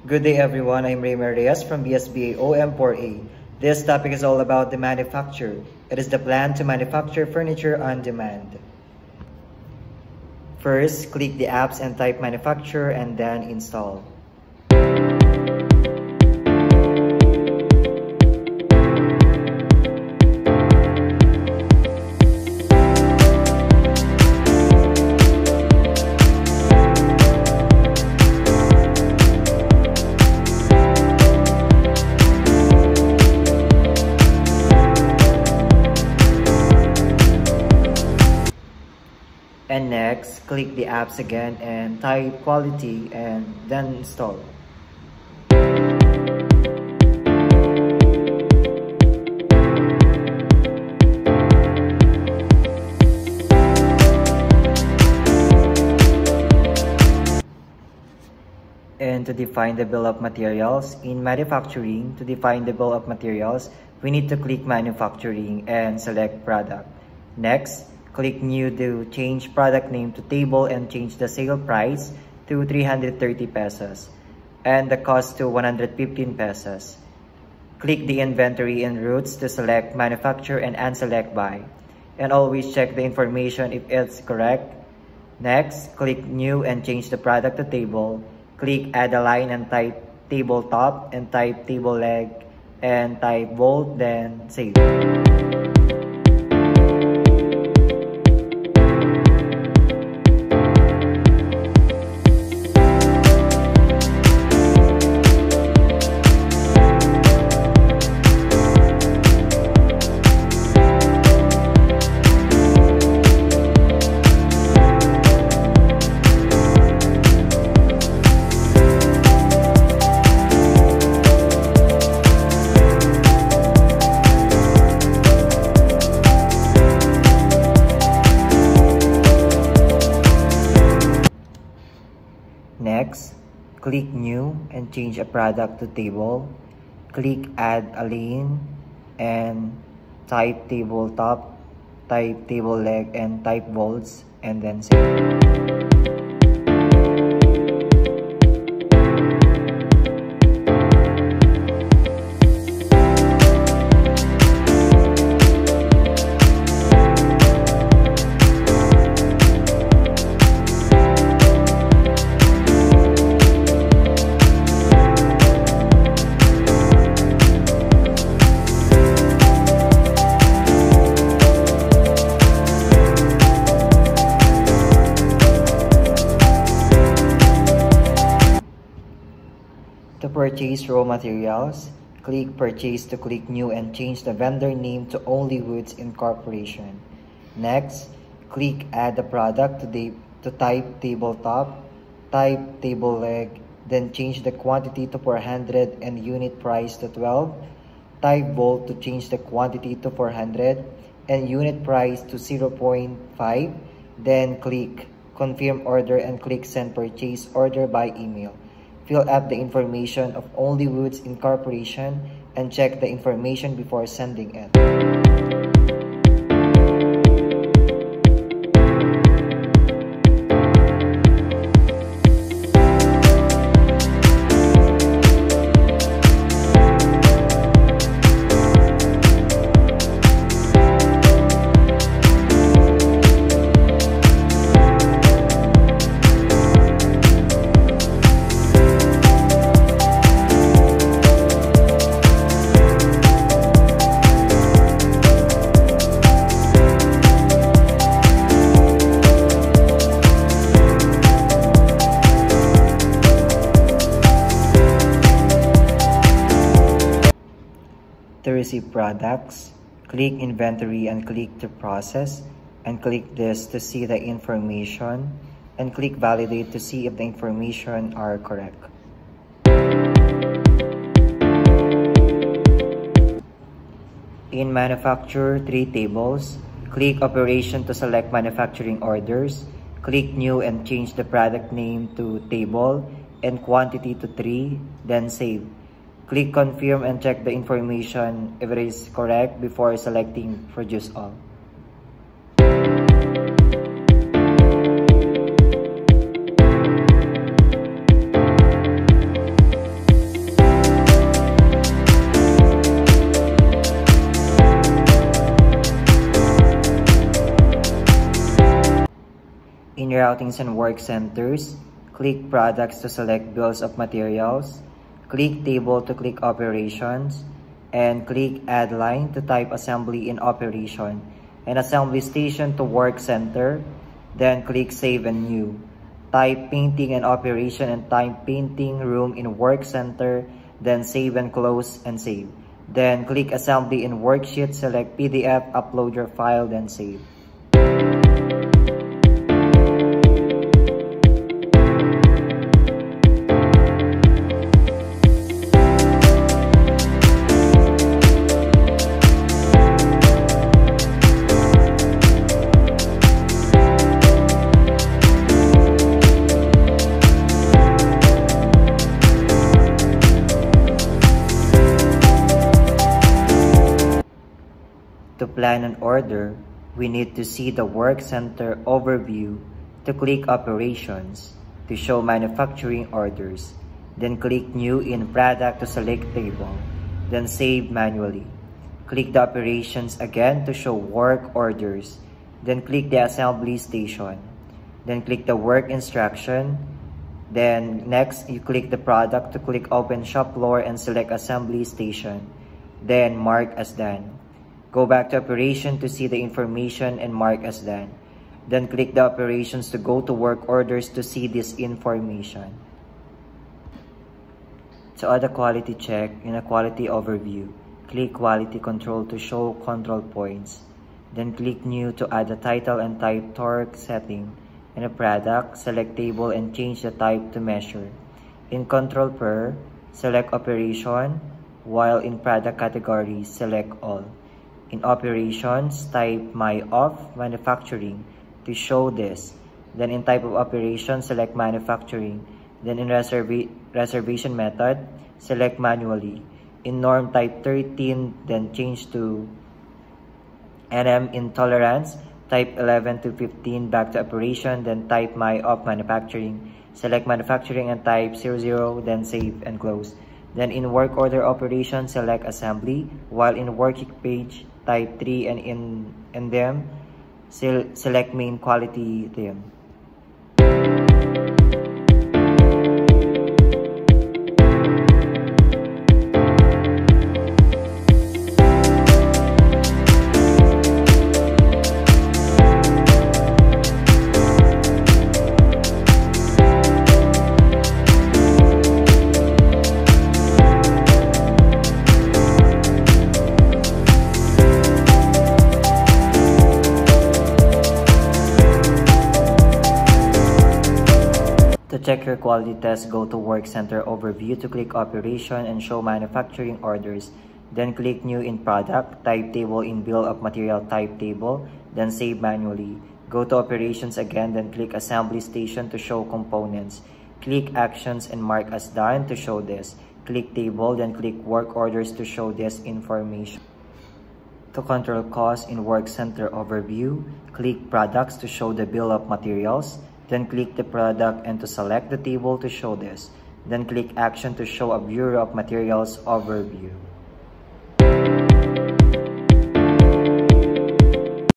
Good day everyone, I'm Ray Reyes from BSBA OM4A. This topic is all about the manufacture. It is the plan to manufacture furniture on demand. First, click the apps and type manufacture and then install. And next, click the apps again and type quality and then install. And to define the bill of materials, in manufacturing, to define the bill of materials, we need to click manufacturing and select product. Next, click new to change product name to table and change the sale price to 330 pesos and the cost to 115 pesos. Click the inventory and routes to select manufacture and unselect buy. And always check the information if it's correct. Next, click new and change the product to table. Click add a line and type tabletop and type table leg and type bold, then save. Next, click new and change a product to table. Click add a lane and type tabletop, type table leg and type bolts and then save. To purchase raw materials, click purchase to click new and change the vendor name to Only Woods Incorporation. Next, click add the product to type tabletop, type table leg, then change the quantity to 400 and unit price to 12. Type bolt to change the quantity to 400 and unit price to 0.5. Then click confirm order and click send purchase order by email. Fill up the information of Only Woods Incorporation and check the information before sending it. To receive products, click inventory and click to process and click this to see the information and click validate to see if the information are correct. In manufacture 3 tables, click operation to select manufacturing orders, click new and change the product name to table and quantity to 3, then save. Click confirm and check the information if it is correct before selecting produce all. Routings and Work Centers, click Products to select Bills of Materials, click Table to click Operations, and click Add Line to type Assembly in Operation and Assembly Station to Work Center, then click Save and New. Type Painting and Operation and type Painting Room in Work Center, then save and close and save. Then click Assembly in Worksheet, select PDF, upload your file, then save. To plan an order, we need to see the Work Center overview, to click Operations, to show manufacturing orders, then click New in Product to select Table, then save manually. Click the Operations again to show Work Orders, then click the Assembly Station, then click the Work Instruction, then next you click the Product to click Open Shop Floor and select Assembly Station, then mark as done. Go back to Operation to see the information and mark as done. Then click the Operations to go to Work Orders to see this information. To add a quality check in a quality overview, click Quality Control to show control points. Then click New to add a title and type torque setting. In a product, select Table and change the type to Measure. In Control Per, select Operation, while in Product category, select All. In Operations, type My Off Manufacturing to show this. Then in Type of Operation, select Manufacturing. Then in Reservation Method, select Manually. In Norm, type 13, then change to NM. In Tolerance, type 11 to 15, back to Operation, then type My Off Manufacturing. Select Manufacturing and type 00, then save and close. Then in Work Order Operation, select Assembly, while in Working Page, type 3 and in them, select Main Quality Theme. To check your quality test, go to Work Center Overview to click Operation and show manufacturing orders. Then click New in Product, type Table in Bill of Material, type Table, then save manually. Go to Operations again, then click Assembly Station to show components. Click Actions and mark as done to show this. Click Table, then click Work Orders to show this information. To control costs in Work Center Overview, click Products to show the Bill of Materials. Then click the product and to select the table to show this. Then click Action to show a Bureau of Materials overview.